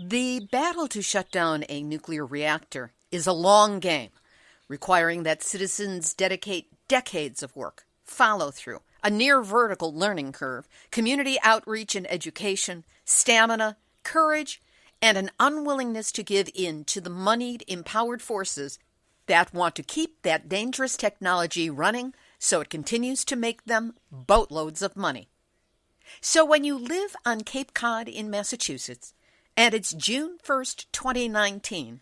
The battle to shut down a nuclear reactor is a long game, requiring that citizens dedicate decades of work, follow-through, a near-vertical learning curve, community outreach and education, stamina, courage, and an unwillingness to give in to the moneyed, empowered forces that want to keep that dangerous technology running so it continues to make them boatloads of money. So when you live on Cape Cod in Massachusetts, and it's June 1st, 2019,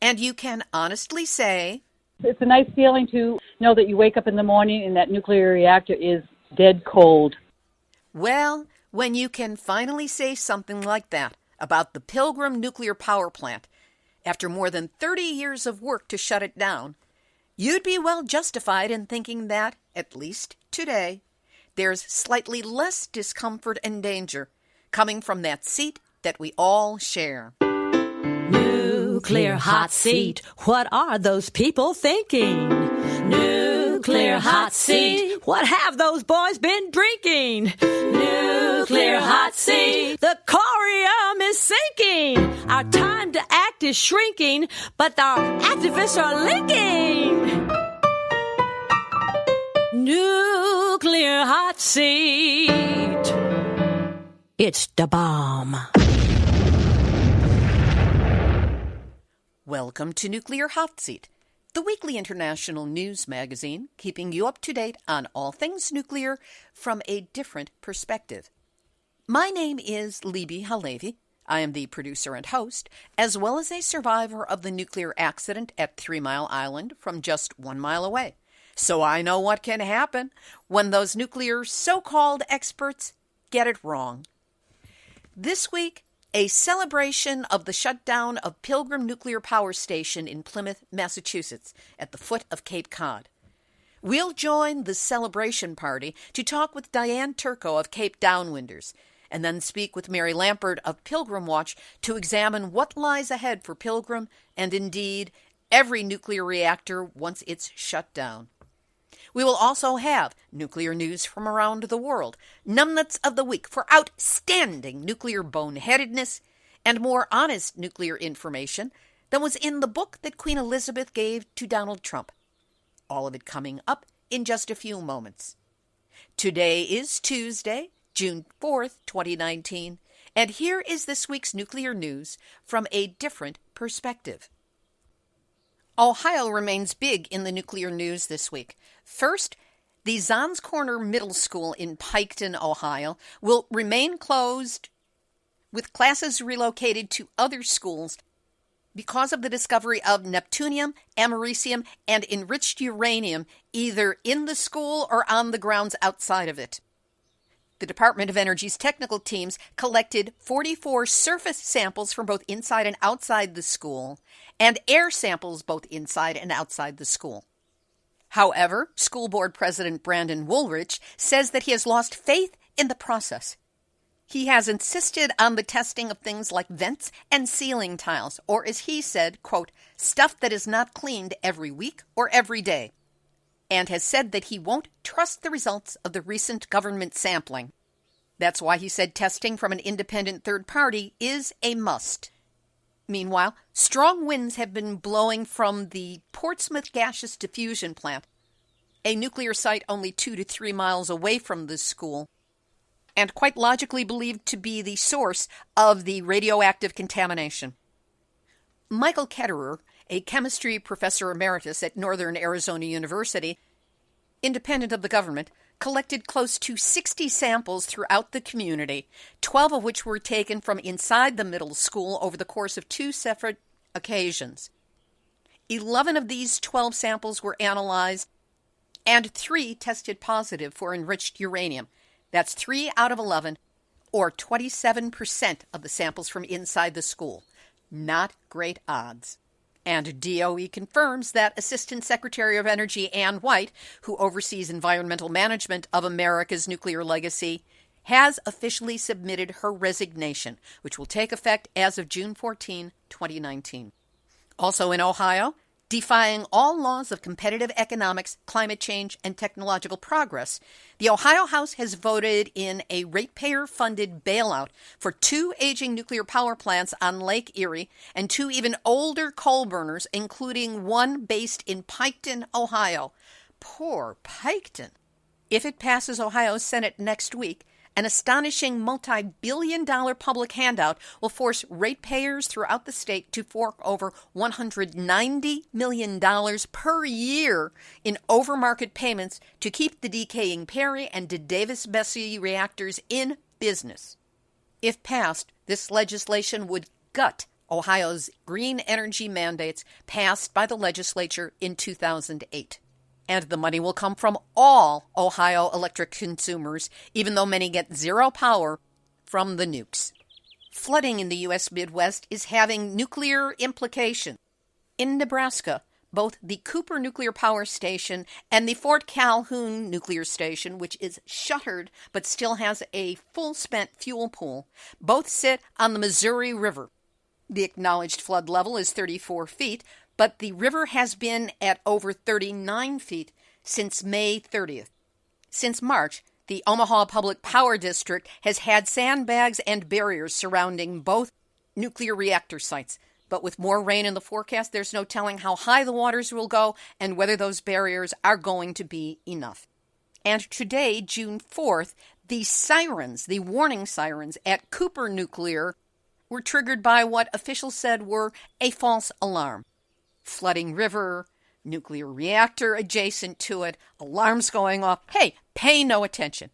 and you can honestly say, it's a nice feeling to know that you wake up in the morning and that nuclear reactor is dead cold. Well, when you can finally say something like that about the Pilgrim Nuclear Power Plant, after more than 30 years of work to shut it down, you'd be well justified in thinking that, at least today, there's slightly less discomfort and danger coming from that seat that we all share. Nuclear hot seat, what are those people thinking? Nuclear hot seat, what have those boys been drinking? Nuclear hot seat, the corium is sinking. Our time to act is shrinking, but our activists are linking. Nuclear hot seat, it's the bomb. Welcome to Nuclear Hotseat, the weekly international news magazine keeping you up to date on all things nuclear from a different perspective. My name is Libby Halevi. I am the producer and host, as well as a survivor of the nuclear accident at 3 Mile Island from just 1 mile away. So I know what can happen when those nuclear so-called experts get it wrong. This week, a celebration of the shutdown of Pilgrim Nuclear Power Station in Plymouth, Massachusetts, at the foot of Cape Cod. We'll join the celebration party to talk with Diane Turco of Cape Downwinders, and then speak with Mary Lampert of Pilgrim Watch to examine what lies ahead for Pilgrim and, indeed, every nuclear reactor once it's shut down. We will also have nuclear news from around the world, numbnuts of the week for outstanding nuclear boneheadedness, and more honest nuclear information than was in the book that Queen Elizabeth gave to Donald Trump. All of it coming up in just a few moments. Today is Tuesday, June 4th, 2019, and here is this week's nuclear news from a different perspective. Ohio remains big in the nuclear news this week. First, the Zons Corner Middle School in Piketon, Ohio, will remain closed with classes relocated to other schools because of the discovery of neptunium, americium, and enriched uranium either in the school or on the grounds outside of it. The Department of Energy's technical teams collected 44 surface samples from both inside and outside the school, and air samples both inside and outside the school. However, School Board President Brandon Woolrich says that he has lost faith in the process. He has insisted on the testing of things like vents and ceiling tiles, or as he said, quote, stuff that is not cleaned every week or every day, and has said that he won't trust the results of the recent government sampling. That's why he said testing from an independent third party is a must. Meanwhile, strong winds have been blowing from the Portsmouth Gaseous Diffusion Plant, a nuclear site only 2 to 3 miles away from the school, and quite logically believed to be the source of the radioactive contamination. Michael Ketterer, a chemistry professor emeritus at Northern Arizona University, independent of the government, collected close to 60 samples throughout the community, 12 of which were taken from inside the middle school over the course of 2 separate occasions. 11 of these 12 samples were analyzed, and 3 tested positive for enriched uranium. That's 3 out of 11, or 27% of the samples from inside the school. Not great odds. And DOE confirms that Assistant Secretary of Energy Ann White, who oversees environmental management of America's nuclear legacy, has officially submitted her resignation, which will take effect as of June 14, 2019. Also in Ohio, Defying all laws of competitive economics, climate change, and technological progress, the Ohio House has voted in a ratepayer-funded bailout for 2 aging nuclear power plants on Lake Erie and 2 even older coal burners, including one based in Piketon, Ohio. Poor Piketon. If it passes Ohio's Senate next week, an astonishing multi-billion-dollar public handout will force ratepayers throughout the state to fork over $190 million per year in overmarket payments to keep the decaying Perry and Davis-Besse reactors in business. If passed, this legislation would gut Ohio's green energy mandates passed by the legislature in 2008. And the money will come from all Ohio electric consumers, even though many get zero power from the nukes. Flooding in the U.S. Midwest is having nuclear implications. In Nebraska, both the Cooper Nuclear Power Station and the Fort Calhoun Nuclear Station, which is shuttered but still has a full spent fuel pool, both sit on the Missouri River. The acknowledged flood level is 34 feet, but the river has been at over 39 feet since May 30th. Since March, the Omaha Public Power District has had sandbags and barriers surrounding both nuclear reactor sites. But with more rain in the forecast, there's no telling how high the waters will go and whether those barriers are going to be enough. And today, June 4th, the sirens, the warning sirens at Cooper Nuclear, were triggered by what officials said were a false alarm. Flooding river, nuclear reactor adjacent to it, alarms going off. Hey, pay no attention.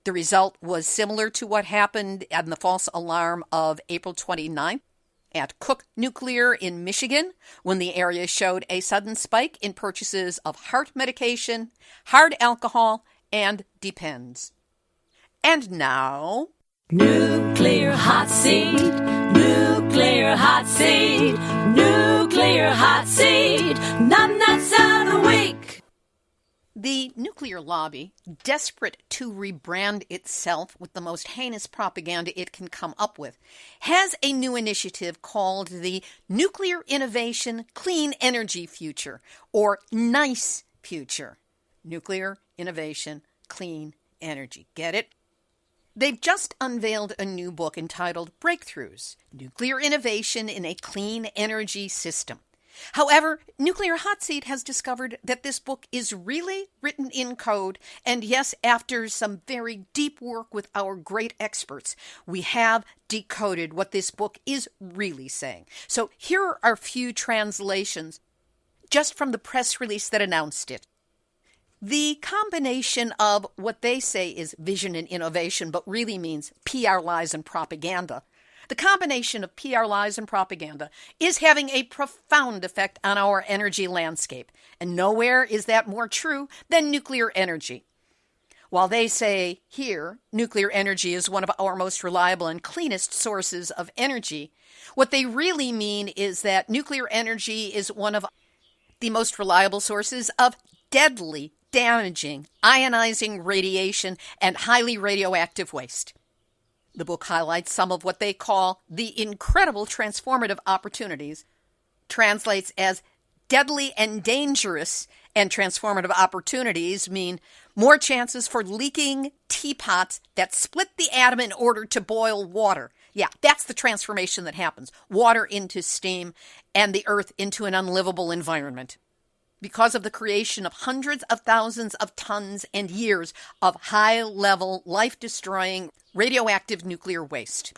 The result was similar to what happened on the false alarm of April 29th at Cook Nuclear in Michigan, when the area showed a sudden spike in purchases of heart medication, hard alcohol, and Depends. And now, Nuclear hot seat, nuclear hot seat, nuclear hot seat, numbnuts of the week. the nuclear lobby, desperate to rebrand itself with the most heinous propaganda it can come up with, has a new initiative called the Nuclear Innovation Clean Energy Future, or NICE Future. Nuclear Innovation Clean Energy. Get it? They've just unveiled a new book entitled Breakthroughs, Nuclear Innovation in a Clean Energy System. However, Nuclear Hotseat has discovered that this book is really written in code, and yes, after some very deep work with our great experts, we have decoded what this book is really saying. So here are a few translations just from the press release that announced it. The combination of what they say is vision and innovation, but really means PR lies and propaganda. The combination of PR lies and propaganda is having a profound effect on our energy landscape, and nowhere is that more true than nuclear energy. While they say here, nuclear energy is one of our most reliable and cleanest sources of energy, what they really mean is that nuclear energy is one of the most reliable sources of deadly, damaging, ionizing radiation and highly radioactive waste. The book highlights some of what they call the incredible transformative opportunities, translates as deadly and dangerous, and transformative opportunities mean more chances for leaking teapots that split the atom in order to boil water. Yeah, that's the transformation that happens. Water into steam and the earth into an unlivable environment, because of the creation of hundreds of thousands of tons and years of high-level, life-destroying radioactive nuclear waste.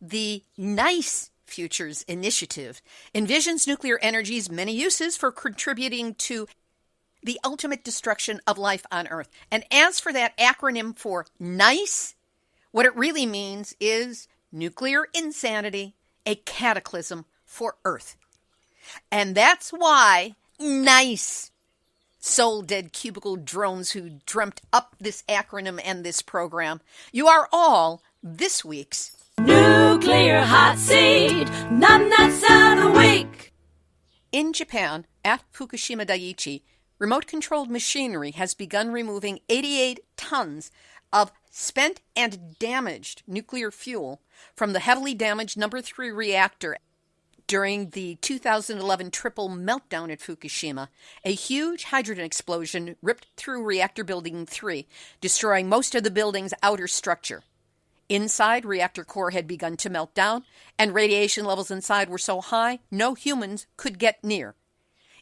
The NICE Futures Initiative envisions nuclear energy's many uses for contributing to the ultimate destruction of life on Earth. And as for that acronym for NICE, what it really means is nuclear insanity, a cataclysm for Earth. And that's why NICE soul-dead cubicle drones who dreamt up this acronym and this program, you are all this week's Nuclear Hot Seat, Numbnuts of the Week. In Japan, at Fukushima Daiichi, remote-controlled machinery has begun removing 88 tons of spent and damaged nuclear fuel from the heavily damaged No. 3 reactor During the 2011 triple meltdown at Fukushima, a huge hydrogen explosion ripped through Reactor Building 3, destroying most of the building's outer structure. Inside, reactor core had begun to melt down, and radiation levels inside were so high no humans could get near.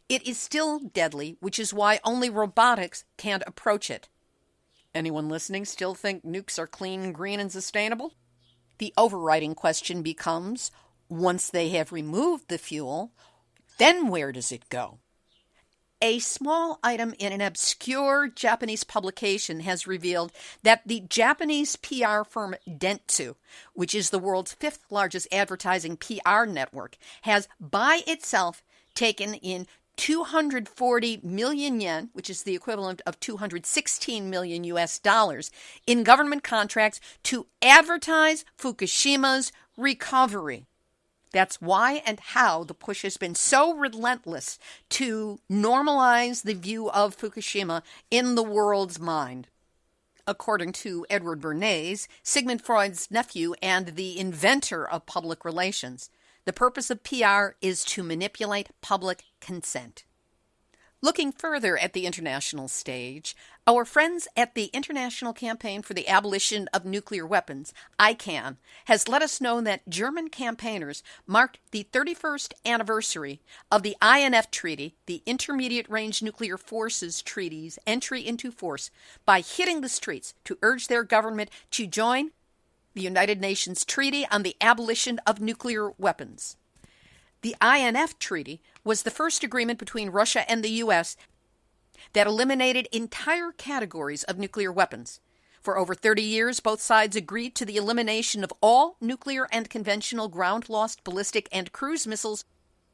It is still deadly, which is why only robotics can't approach it. Anyone listening still think nukes are clean, green, and sustainable? The overriding question becomes, once they have removed the fuel, then where does it go? A small item in an obscure Japanese publication has revealed that the Japanese PR firm Dentsu, which is the world's fifth largest advertising PR network, has by itself taken in 240 million yen, which is the equivalent of 216 million US dollars, in government contracts to advertise Fukushima's recovery. That's why and how the push has been so relentless to normalize the view of Fukushima in the world's mind. According to Edward Bernays, Sigmund Freud's nephew and the inventor of public relations, the purpose of PR is to manipulate public consent. Looking further at the international stage, our friends at the International Campaign for the Abolition of Nuclear Weapons, ICAN, has let us know that German campaigners marked the 31st anniversary of the INF Treaty, the Intermediate Range Nuclear Forces Treaty's entry into force, by hitting the streets to urge their government to join the United Nations Treaty on the Abolition of Nuclear Weapons. The INF Treaty was the first agreement between Russia and the U.S. that eliminated entire categories of nuclear weapons. For over 30 years, both sides agreed to the elimination of all nuclear and conventional ground-launched ballistic and cruise missiles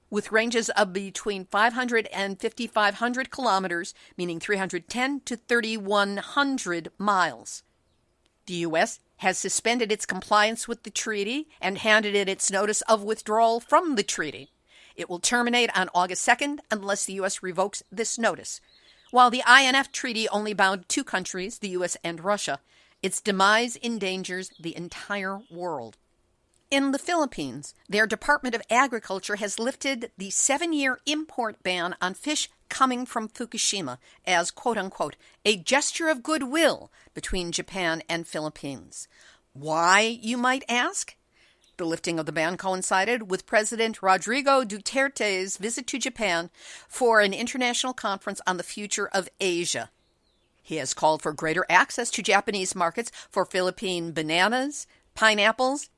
with ranges of between 500 and 5,500 kilometers, meaning 310 to 3,100 miles. The U.S. has suspended its compliance with the treaty and handed it its notice of withdrawal from the treaty. It will terminate on August 2nd unless the U.S. revokes this notice. While the INF Treaty only bound two countries, the U.S. and Russia, its demise endangers the entire world. In the Philippines, their Department of Agriculture has lifted the 7-year import ban on fish coming from Fukushima as, quote-unquote, a gesture of goodwill between Japan and Philippines. Why, you might ask? The lifting of the ban coincided with President Rodrigo Duterte's visit to Japan for an international conference on the future of Asia. He has called for greater access to Japanese markets for Philippine bananas, pineapples,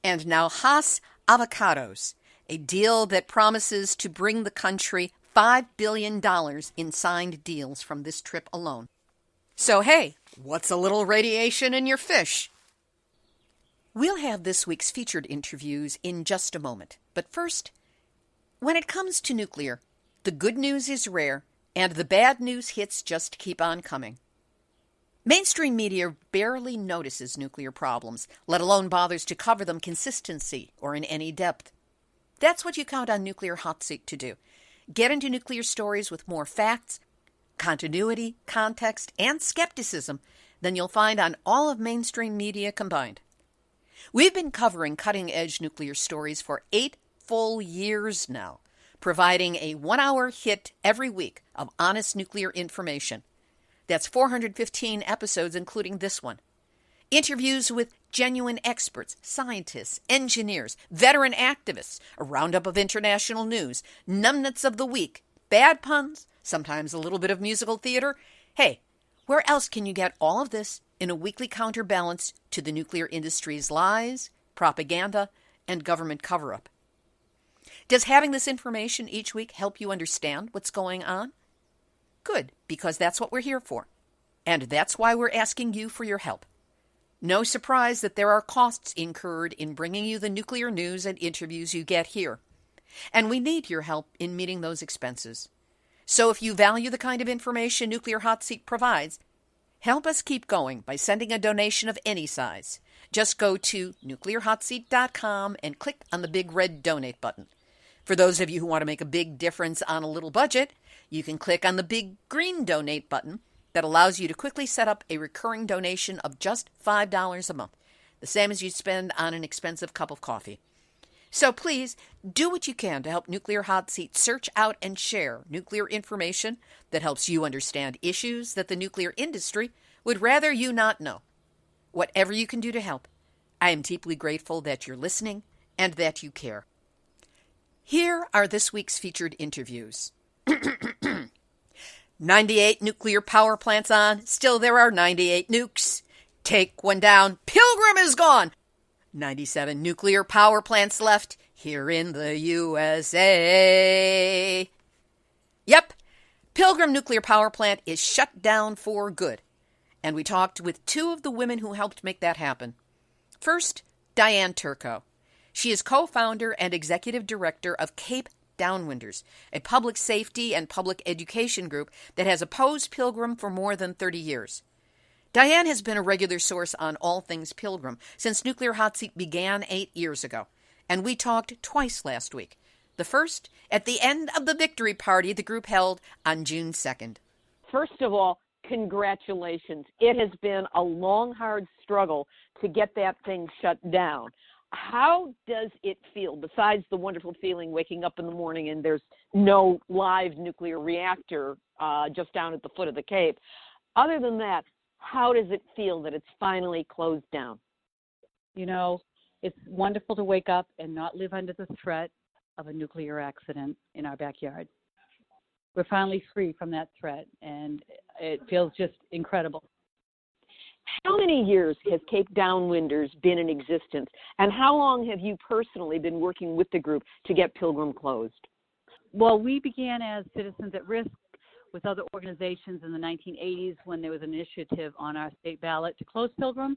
and now Hass avocados, a deal that promises to bring the country $5 billion in signed deals from this trip alone. So hey, what's a little radiation in your fish? We'll have this week's featured interviews in just a moment. But first, when it comes to nuclear, the good news is rare, and the bad news hits just keep on coming. Mainstream media barely notices nuclear problems, let alone bothers to cover them consistently or in any depth. That's what you count on Nuclear Hotseat to do. Get into nuclear stories with more facts, continuity, context, and skepticism than you'll find on all of mainstream media combined. We've been covering cutting-edge nuclear stories for 8 full years now, providing a 1-hour hit every week of honest nuclear information. That's 415 episodes, including this one. Interviews with genuine experts, scientists, engineers, veteran activists, a roundup of international news, numbnuts of the week, bad puns, sometimes a little bit of musical theater. Hey, where else can you get all of this in a weekly counterbalance to the nuclear industry's lies, propaganda, and government cover-up? Does having this information each week help you understand what's going on? Good, because that's what we're here for. And that's why we're asking you for your help. No surprise that there are costs incurred in bringing you the nuclear news and interviews you get here. And we need your help in meeting those expenses. So if you value the kind of information Nuclear Hotseat provides, help us keep going by sending a donation of any size. Just go to nuclearhotseat.com and click on the big red donate button. For those of you who want to make a big difference on a little budget, you can click on the big green donate button that allows you to quickly set up a recurring donation of just $5 a month, the same as you'd spend on an expensive cup of coffee. So please do what you can to help Nuclear Hot Seat search out and share nuclear information that helps you understand issues that the nuclear industry would rather you not know. Whatever you can do to help, I am deeply grateful that you're listening and that you care. Here are this week's featured interviews. 98 nuclear power plants on. Still there are 98 nukes. Take one down. Pilgrim is gone. 97 nuclear power plants left here in the USA. Yep, Pilgrim Nuclear Power Plant is shut down for good. And we talked with two of the women who helped make that happen. First, Diane Turco. She is co-founder and executive director of Cape Downwinders, a public safety and public education group that has opposed Pilgrim for more than 30 years. Diane has been a regular source on all things Pilgrim since Nuclear Hot Seat began 8 years ago, and we talked twice last week. The first, at the end of the victory party the group held on June 2nd. First of all, congratulations. It has been a long, hard struggle to get that thing shut down. How does it feel, besides the wonderful feeling waking up in the morning and there's no live nuclear reactor just down at the foot of the Cape? Other than that, how does it feel that it's finally closed down? You know, it's wonderful to wake up and not live under the threat of a nuclear accident in our backyard. We're finally free from that threat, and it feels just incredible. How many years has Cape Downwinders been in existence, and how long have you personally been working with the group to get Pilgrim closed? Well, we began as Citizens at Risk with other organizations in the 1980s when there was an initiative on our state ballot to close Pilgrim,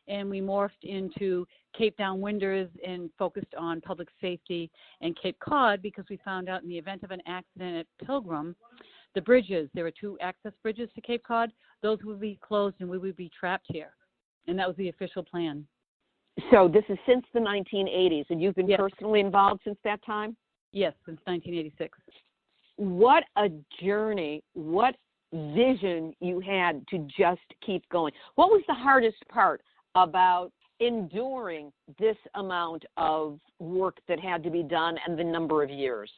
and we morphed into Cape Downwinders and focused on public safety and Cape Cod because we found out in the event of an accident at Pilgrim, the bridges, there were 2 access bridges to Cape Cod, those would be closed and we would be trapped here. And that was the official plan. So this is since the 1980s, and you've been Yes. personally involved since that time? Yes, since 1986. What a journey, what vision you had to just keep going. What was the hardest part about enduring this amount of work that had to be done and the number of years?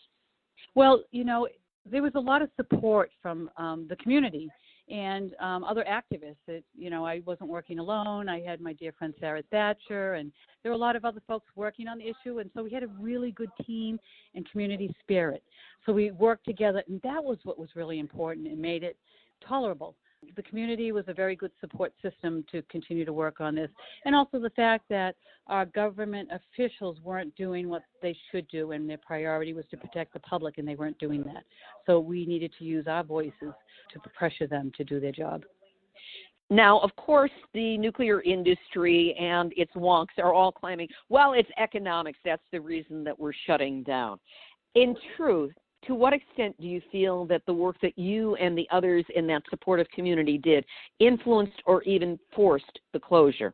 Well, you know, there was a lot of support from the community and other activists. That, you know, I wasn't working alone. I had my dear friend Sarah Thatcher, and there were a lot of other folks working on the issue. And so we had a really good team and community spirit. So we worked together, and that was what was really important and made it tolerable. The community was a very good support system to continue to work on this. And also the fact that our government officials weren't doing what they should do, and their priority was to protect the public, and they weren't doing that. So we needed to use our voices to pressure them to do their job. Now, of course, the nuclear industry and its wonks are all claiming, well, it's economics. That's the reason that we're shutting down. In truth, to what extent do you feel that the work that you and the others in that supportive community did influenced or even forced the closure?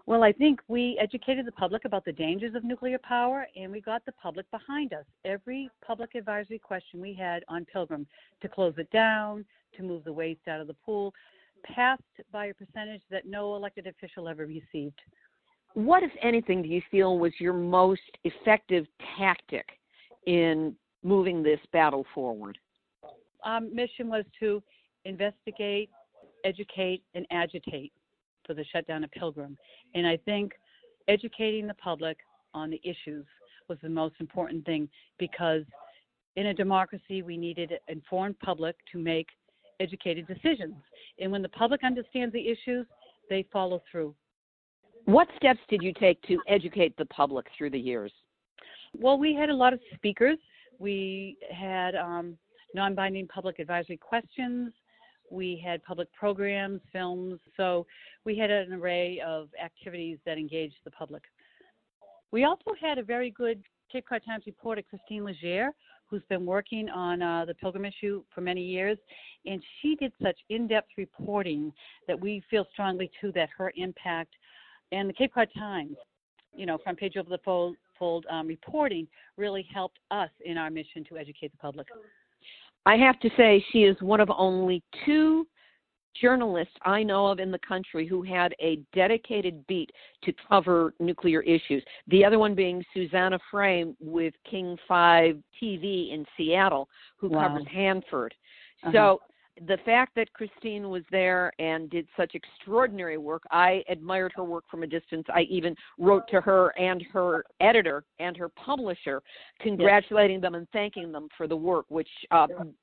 Well, I think we educated the public about the dangers of nuclear power, and we got the public behind us. Every public advisory question we had on Pilgrim to close it down, to move the waste out of the pool, passed by a percentage that no elected official ever received. What, if anything, do you feel was your most effective tactic in moving this battle forward? Our mission was to investigate, educate, and agitate for the shutdown of Pilgrim. And I think educating the public on the issues was the most important thing, because in a democracy, we needed an informed public to make educated decisions. And when the public understands the issues, they follow through. What steps did you take to educate the public through the years? Well, we had a lot of speakers. We had non-binding public advisory questions. We had public programs, films. So we had an array of activities that engaged the public. We also had a very good Cape Cod Times reporter, Christine Legere, who's been working on the Pilgrim issue for many years. And she did such in-depth reporting that we feel strongly, too, that her impact, and the Cape Cod Times, you know, front page over the fold reporting really helped us in our mission to educate the public. I have to say she is one of only 2 journalists I know of in the country who had a dedicated beat to cover nuclear issues. The other one being Susanna Frame with King 5 TV in Seattle, who covers Hanford. So the fact that Christine was there and did such extraordinary work, I admired her work from a distance. I even wrote to her and her editor and her publisher congratulating them and thanking them for the work, which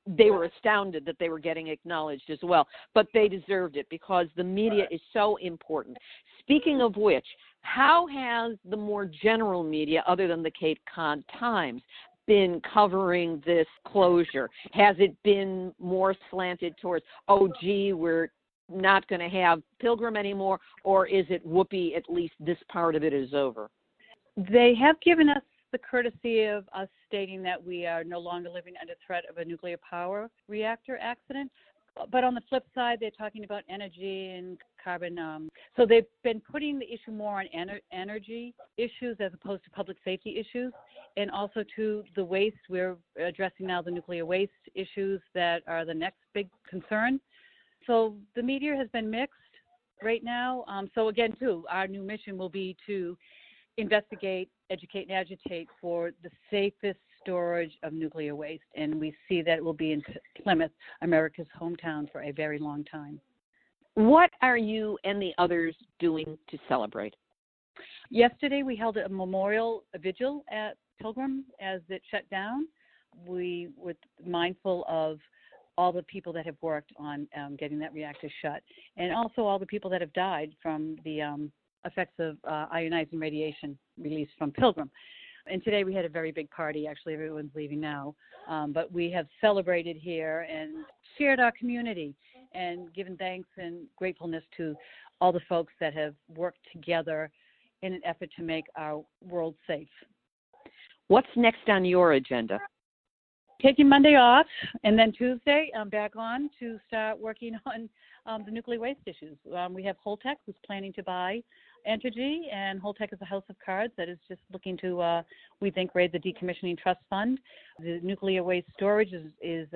they were astounded that they were getting acknowledged as well. But they deserved it because the media is so important. Speaking of which, how has the more general media, other than the Cape Cod Times, been covering this closure? Has it been more slanted towards, oh, gee, we're not going to have Pilgrim anymore, or is it whoopee, at least this part of it is over? They have given us the courtesy of us stating that we are no longer living under threat of a nuclear power reactor accident. But on the flip side, they're talking about energy and carbon. So they've been putting the issue more on energy issues as opposed to public safety issues, and also to the waste. We're addressing now the nuclear waste issues that are the next big concern. So the media has been mixed right now. So again, too, our new mission will be to investigate, educate, and agitate for the safest storage of nuclear waste, and we see that it will be in Plymouth, America's hometown, for a very long time. What are you and the others doing to celebrate? Yesterday we held a memorial vigil at Pilgrim as it shut down. We were mindful of all the people that have worked on getting that reactor shut, and also all the people that have died from the effects of ionizing radiation released from Pilgrim. And today we had a very big party. Actually, everyone's leaving now. But we have celebrated here and shared our community and given thanks and gratefulness to all the folks that have worked together in an effort to make our world safe. What's next on your agenda? Taking Monday off, and then Tuesday I'm back on to start working on the nuclear waste issues. We have Holtec, who's planning to buy Entergy, and Holtec is a house of cards that is just looking to, we think, raid the decommissioning trust fund. The nuclear waste storage is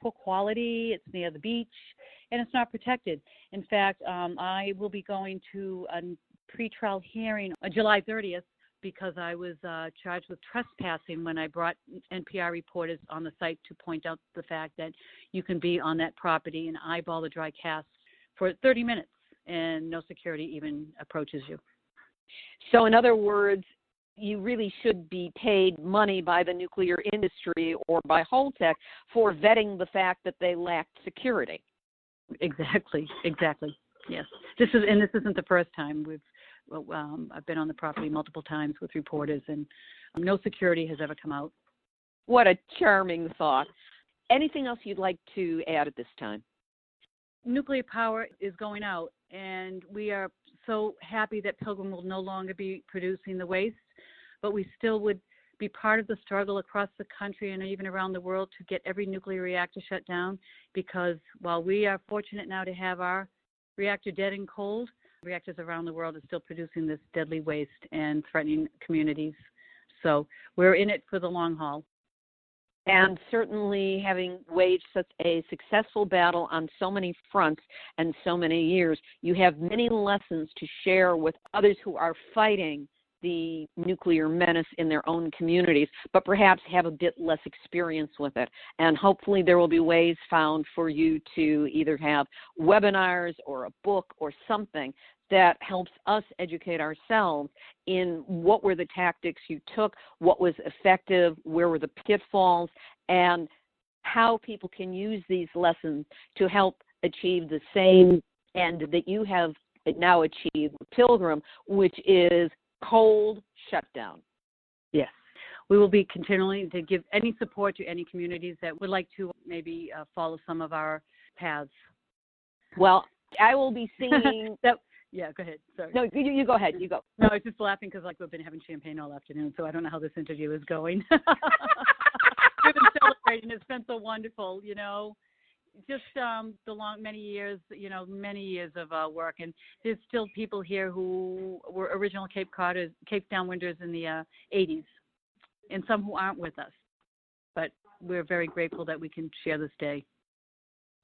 poor quality, it's near the beach, and it's not protected. In fact, I will be going to a pretrial hearing on July 30th because I was charged with trespassing when I brought NPR reporters on the site to point out the fact that you can be on that property and eyeball the dry cask for 30 minutes. And no security even approaches you. So in other words, you really should be paid money by the nuclear industry or by Holtec for vetting the fact that they lack security. Exactly. Yes. This isn't the first time. I've been on the property multiple times with reporters, and no security has ever come out. What a charming thought. Anything else you'd like to add at this time? Nuclear power is going out, and we are so happy that Pilgrim will no longer be producing the waste, but we still would be part of the struggle across the country and even around the world to get every nuclear reactor shut down, because while we are fortunate now to have our reactor dead and cold, reactors around the world are still producing this deadly waste and threatening communities. So we're in it for the long haul. And certainly having waged such a successful battle on so many fronts and so many years, you have many lessons to share with others who are fighting the nuclear menace in their own communities, but perhaps have a bit less experience with it. And hopefully there will be ways found for you to either have webinars or a book or something that helps us educate ourselves in what were the tactics you took, what was effective, where were the pitfalls, and how people can use these lessons to help achieve the same end that you have now achieved with Pilgrim, which is cold shutdown. Yes. We will be continuing to give any support to any communities that would like to maybe follow some of our paths. Well, I will be seeing... Yeah, go ahead. Sorry. No, you go ahead. You go. No, I was just laughing because we've been having champagne all afternoon, so I don't know how this interview is going. We've been celebrating. It's been so wonderful, just many years of work. And there's still people here who were original Cape Downwinders in the 80s, and some who aren't with us. But we're very grateful that we can share this day.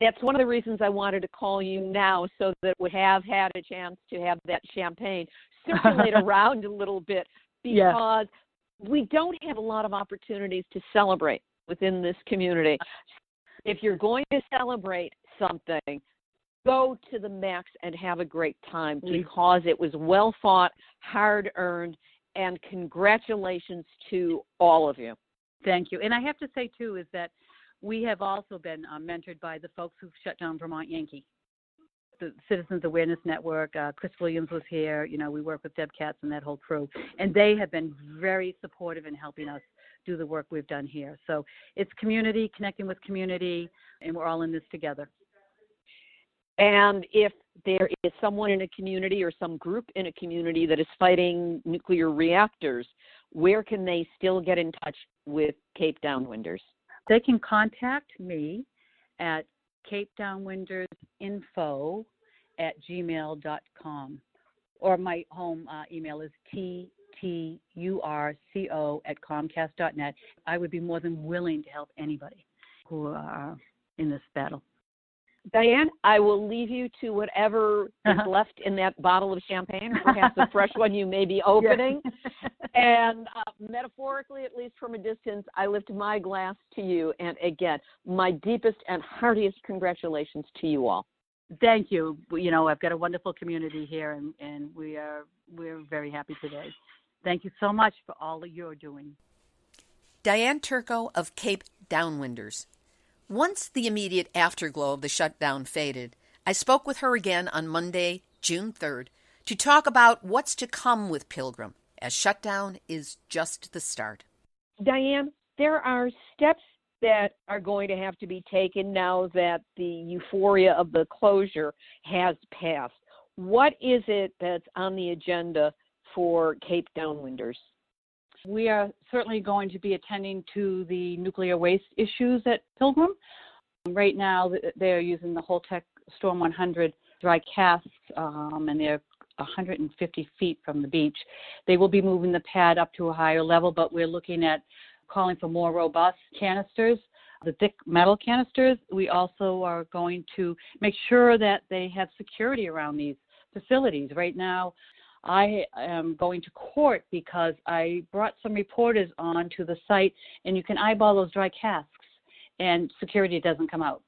That's one of the reasons I wanted to call you now, so that we have had a chance to have that champagne circulate around a little bit, because we don't have a lot of opportunities to celebrate within this community. If you're going to celebrate something, go to the max and have a great time, because it was well fought, hard earned, and congratulations to all of you. Thank you. And I have to say, too, is that we have also been mentored by the folks who've shut down Vermont Yankee, the Citizens Awareness Network. Chris Williams was here. You know, we work with Deb Katz and that whole crew. And they have been very supportive in helping us do the work we've done here. So it's community, connecting with community, and we're all in this together. And if there is someone in a community or some group in a community that is fighting nuclear reactors, where can they still get in touch with Cape Downwinders? They can contact me at capedownwindersinfo@gmail.com, or my home email is tturco@comcast.net. I would be more than willing to help anybody who are in this battle. Diane, I will leave you to whatever is left in that bottle of champagne, or perhaps a fresh one you may be opening. And metaphorically, at least from a distance, I lift my glass to you. And again, my deepest and heartiest congratulations to you all. Thank you. You know, I've got a wonderful community here, and we're very happy today. Thank you so much for all that you're doing. Diane Turco of Cape Downwinders. Once the immediate afterglow of the shutdown faded, I spoke with her again on Monday, June 3rd, to talk about what's to come with Pilgrim, as shutdown is just the start. Diane, there are steps that are going to have to be taken now that the euphoria of the closure has passed. What is it that's on the agenda for Cape Downwinders? We are certainly going to be attending to the nuclear waste issues at Pilgrim. Right now, they're using the Holtec Storm 100 dry casks, and they're 150 feet from the beach. They will be moving the pad up to a higher level, but we're looking at calling for more robust canisters, the thick metal canisters. We also are going to make sure that they have security around these facilities. Right now, I am going to court because I brought some reporters on to the site, and you can eyeball those dry casks, and security doesn't come out.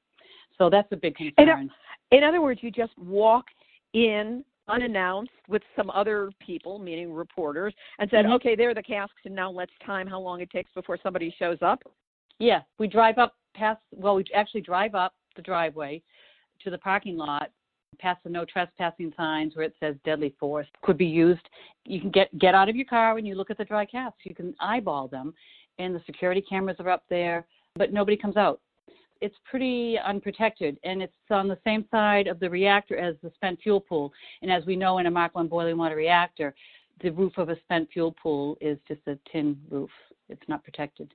So that's a big concern. In other words, you just walk in unannounced with some other people, meaning reporters, and said, okay, there are the casks, and now let's time how long it takes before somebody shows up? Yeah, we drive up we actually drive up the driveway to the parking lot, past the no trespassing signs where it says deadly force could be used. You can get out of your car and you look at the dry casks. You can eyeball them, and the security cameras are up there, but nobody comes out. It's pretty unprotected, and it's on the same side of the reactor as the spent fuel pool. And as we know, in a Mark I boiling water reactor, the roof of a spent fuel pool is just a tin roof. It's not protected.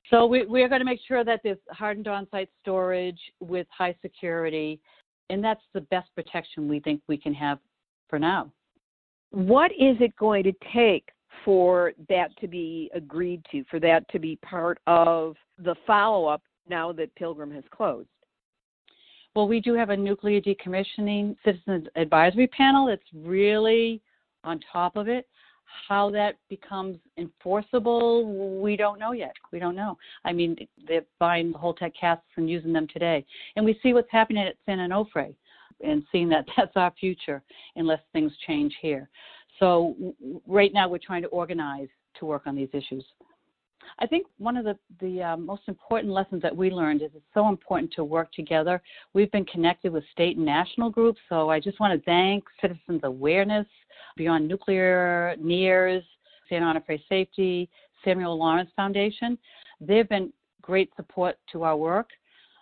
So we are going to make sure that there's hardened on-site storage with high security, and that's the best protection we think we can have for now. What is it going to take for that to be agreed to, for that to be part of the follow-up now that Pilgrim has closed? Well, we do have a nuclear decommissioning citizens advisory panel that's really on top of it. How that becomes enforceable, we don't know yet. We don't know. I mean, they're buying the Holtec casks and using them today. And we see what's happening at San Onofre and seeing that that's our future unless things change here. So right now we're trying to organize to work on these issues. I think one of the most important lessons that we learned is it's so important to work together. We've been connected with state and national groups, so I just want to thank Citizens Awareness, Beyond Nuclear, NEARS, San Onofre Safety, Samuel Lawrence Foundation. They've been great support to our work,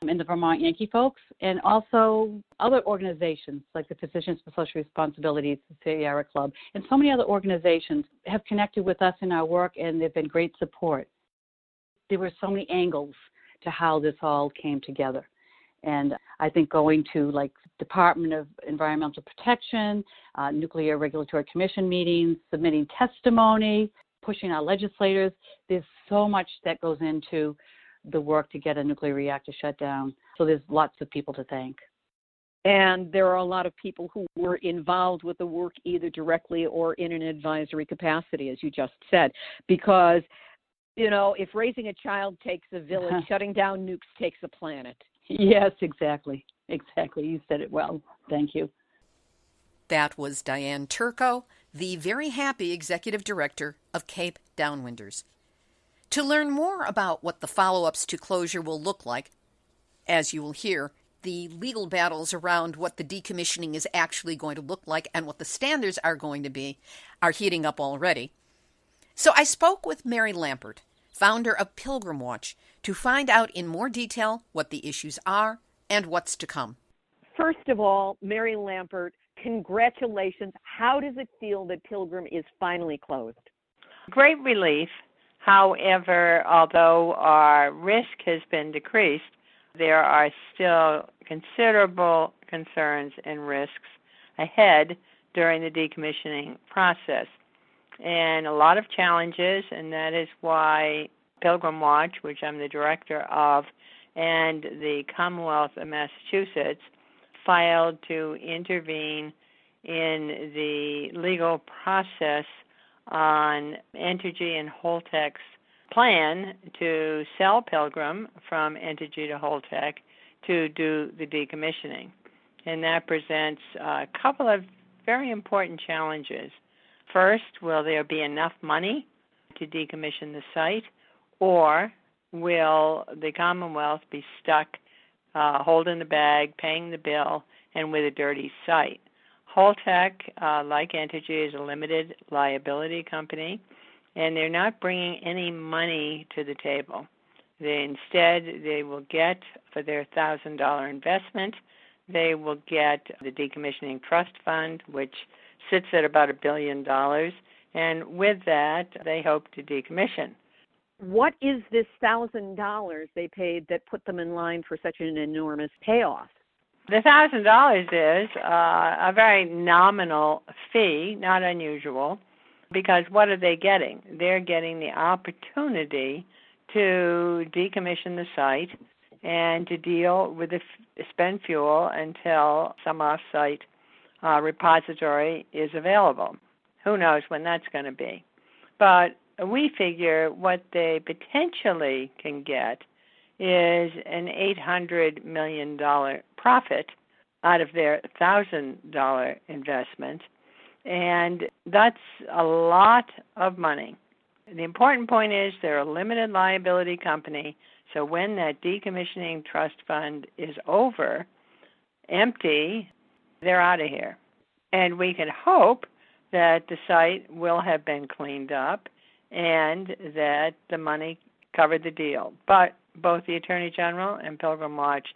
and the Vermont Yankee folks, and also other organizations like the Physicians for Social Responsibility, the Sierra Club, and so many other organizations have connected with us in our work, and they've been great support. There were so many angles to how this all came together. And I think going to like Department of Environmental Protection, Nuclear Regulatory Commission meetings, submitting testimony, pushing our legislators, there's so much that goes into the work to get a nuclear reactor shut down. So there's lots of people to thank. And there are a lot of people who were involved with the work either directly or in an advisory capacity, as you just said, because, if raising a child takes a village, shutting down nukes takes a planet. Yes, exactly. Exactly. You said it well. Thank you. That was Diane Turco, the very happy executive director of Cape Downwinders. To learn more about what the follow-ups to closure will look like, as you will hear, the legal battles around what the decommissioning is actually going to look like and what the standards are going to be are heating up already. So I spoke with Mary Lampert, founder of Pilgrim Watch, to find out in more detail what the issues are and what's to come. First of all, Mary Lampert, congratulations. How does it feel that Pilgrim is finally closed? Great relief. However, although our risk has been decreased, there are still considerable concerns and risks ahead during the decommissioning process, and a lot of challenges, and that is why Pilgrim Watch, which I'm the director of, and the Commonwealth of Massachusetts filed to intervene in the legal process on Entergy and Holtec's plan to sell Pilgrim from Entergy to Holtec to do the decommissioning. And that presents a couple of very important challenges. First, will there be enough money to decommission the site, or will the Commonwealth be stuck holding the bag, paying the bill, and with a dirty site? Holtec, like Entergy, is a limited liability company, and they're not bringing any money to the table. Instead, they will get, for their $1,000 investment, they will get the decommissioning trust fund, which sits at about $1 billion, and with that, they hope to decommission. What is this $1,000 they paid that put them in line for such an enormous payoff? The $1,000 is a very nominal fee, not unusual, because what are they getting? They're getting the opportunity to decommission the site and to deal with the spent fuel until some off-site repository is available. Who knows when that's going to be? But we figure what they potentially can get is an $800 million profit out of their $1,000 investment, and that's a lot of money. The important point is they're a limited liability company, so when that decommissioning trust fund is over, empty, they're out of here. And we can hope that the site will have been cleaned up and that the money covered the deal. But both the Attorney General and Pilgrim Watch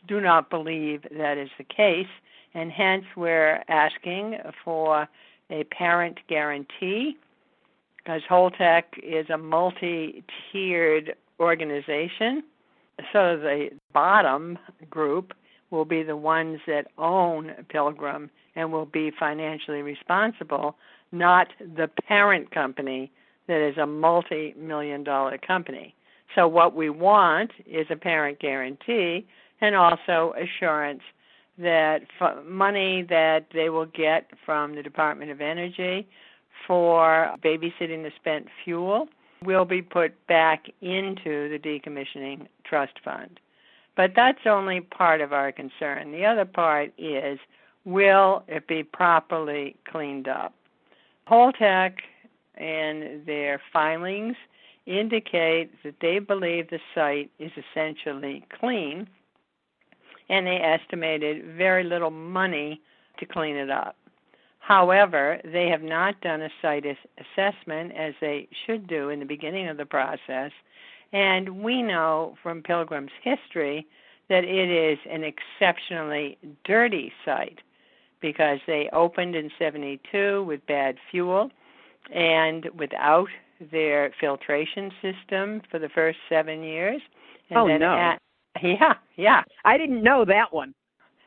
do not believe that is the case, and hence we're asking for a parent guarantee, because Holtec is a multi-tiered organization, so the bottom group will be the ones that own Pilgrim and will be financially responsible, not the parent company that is a multi-million-dollar company. So what we want is a parent guarantee and also assurance that money that they will get from the Department of Energy for babysitting the spent fuel will be put back into the decommissioning trust fund. But that's only part of our concern. The other part is, will it be properly cleaned up? Holtec and their filings indicate that they believe the site is essentially clean, and they estimated very little money to clean it up. However, they have not done a site assessment, as they should do in the beginning of the process, and we know from Pilgrim's history that it is an exceptionally dirty site because they opened in 1972 with bad fuel and without their filtration system for the first 7 years. And Yeah. I didn't know that one.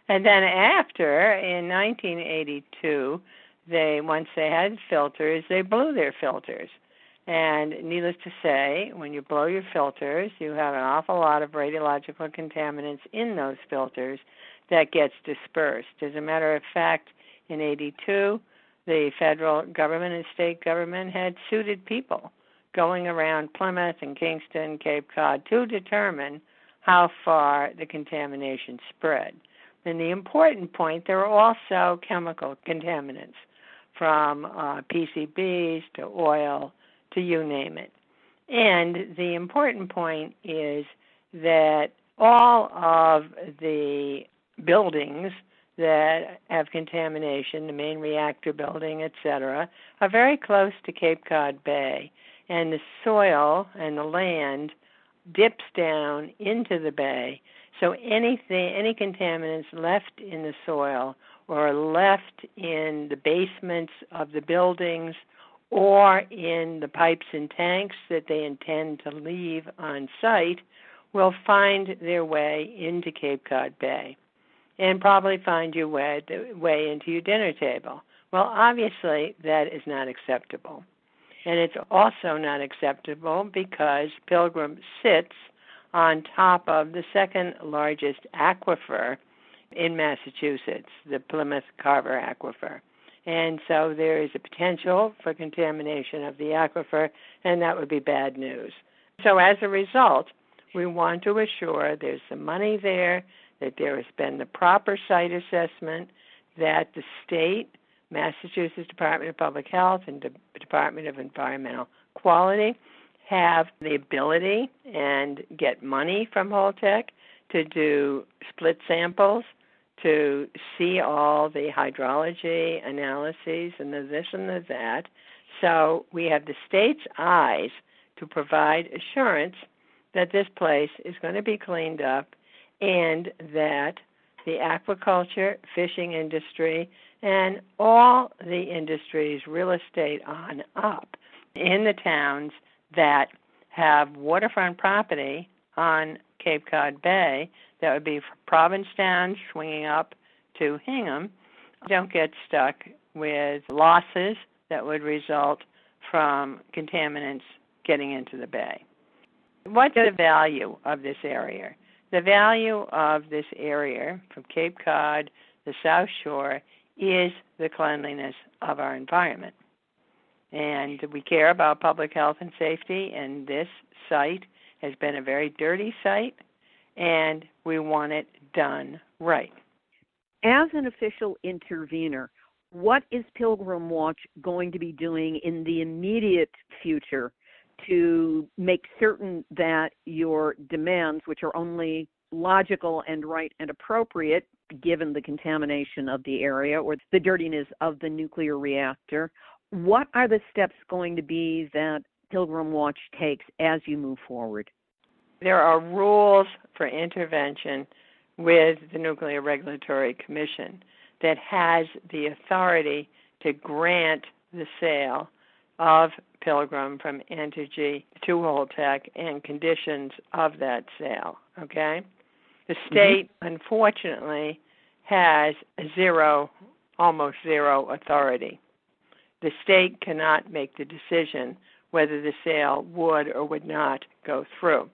And then after, in 1982, once they had filters, they blew their filters. And needless to say, when you blow your filters, you have an awful lot of radiological contaminants in those filters that gets dispersed. As a matter of fact, in 82, the federal government and state government had suited people going around Plymouth and Kingston, Cape Cod, to determine how far the contamination spread. And the important point, there are also chemical contaminants, from PCBs to oil to you name it. And the important point is that all of the buildings that have contamination, the main reactor building, etc., are very close to Cape Cod Bay, and the soil and the land dips down into the bay. So any contaminants left in the soil or left in the basements of the buildings or in the pipes and tanks that they intend to leave on site will find their way into Cape Cod Bay and probably find your way into your dinner table. Well, obviously, that is not acceptable. And it's also not acceptable because Pilgrim sits on top of the second largest aquifer in Massachusetts, the Plymouth Carver Aquifer. And so there is a potential for contamination of the aquifer, and that would be bad news. So as a result, we want to assure there's some money there, that there has been the proper site assessment, that the state, Massachusetts Department of Public Health and Department of Environmental Quality have the ability and get money from Holtec to do split samples, to see all the hydrology analyses and the this and the that. So we have the state's eyes to provide assurance that this place is going to be cleaned up and that the aquaculture, fishing industry, and all the industries, real estate on up in the towns that have waterfront property on Cape Cod Bay, that would be Provincetown swinging up to Hingham, don't get stuck with losses that would result from contaminants getting into the bay. What's the value of this area? The value of this area from Cape Cod, the South Shore, is the cleanliness of our environment. And we care about public health and safety, and this site has been a very dirty site, and we want it done right. As an official intervener, what is Pilgrim Watch going to be doing in the immediate future to make certain that your demands, which are only logical and right and appropriate given the contamination of the area or the dirtiness of the nuclear reactor, what are the steps going to be that Pilgrim Watch takes as you move forward? There are rules for intervention with the Nuclear Regulatory Commission that has the authority to grant the sale of Pilgrim from Entergy to Holtec and conditions of that sale, okay? The state, unfortunately, has almost zero authority. The state cannot make the decision whether the sale would or would not go through.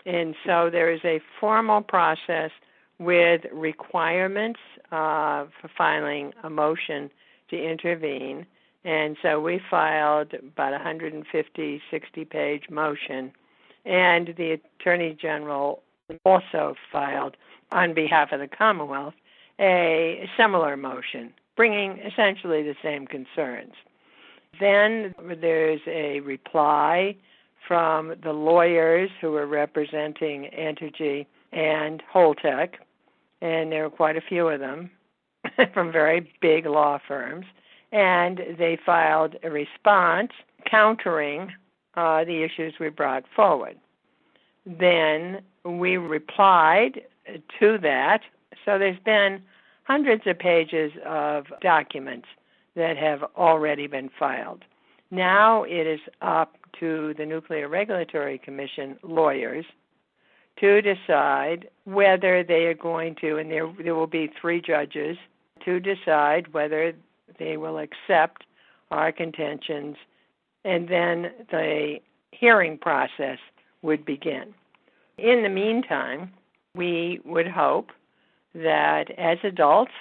And so there is a formal process with requirements for filing a motion to intervene. And so we filed about 150, 60-page motion. And the Attorney General also filed, on behalf of the Commonwealth, a similar motion, bringing essentially the same concerns. Then there's a reply from the lawyers who are representing Entergy and Holtec, and there are quite a few of them from very big law firms, and they filed a response countering the issues we brought forward. Then we replied to that, so there's been hundreds of pages of documents that have already been filed. Now it is up to the Nuclear Regulatory Commission lawyers to decide whether they are going to, and there will be 3 judges, to decide whether they will accept our contentions and then the hearing process would begin. In the meantime, we would hope that as adults,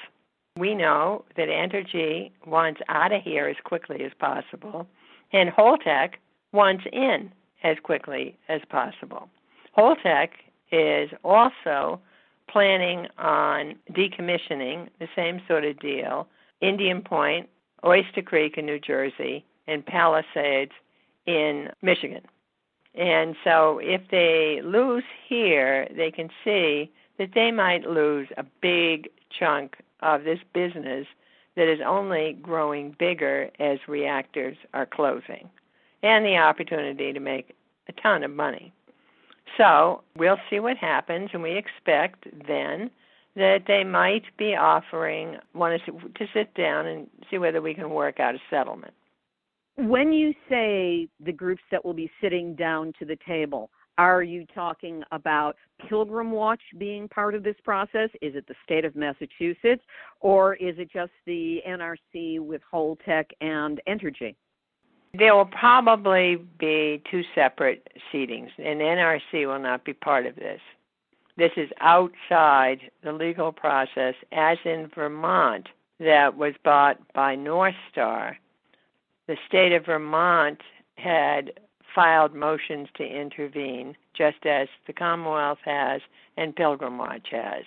we know that Entergy wants out of here as quickly as possible, and Holtec wants in as quickly as possible. Holtec is also planning on decommissioning, the same sort of deal, Indian Point, Oyster Creek in New Jersey, and Palisades in Michigan. And so if they lose here, they can see that they might lose a big chunk of this business that is only growing bigger as reactors are closing, and the opportunity to make a ton of money. So we'll see what happens, and we expect then that they might be offering, want us to sit down and see whether we can work out a settlement. When you say the groups that will be sitting down to the table, are you talking about Pilgrim Watch being part of this process? Is it the state of Massachusetts, or is it just the NRC with Holtec and Entergy? There will probably be two separate seatings, and NRC will not be part of this. This is outside the legal process, as in Vermont, that was bought by North Star. The state of Vermont had filed motions to intervene, just as the Commonwealth has and Pilgrim Watch has.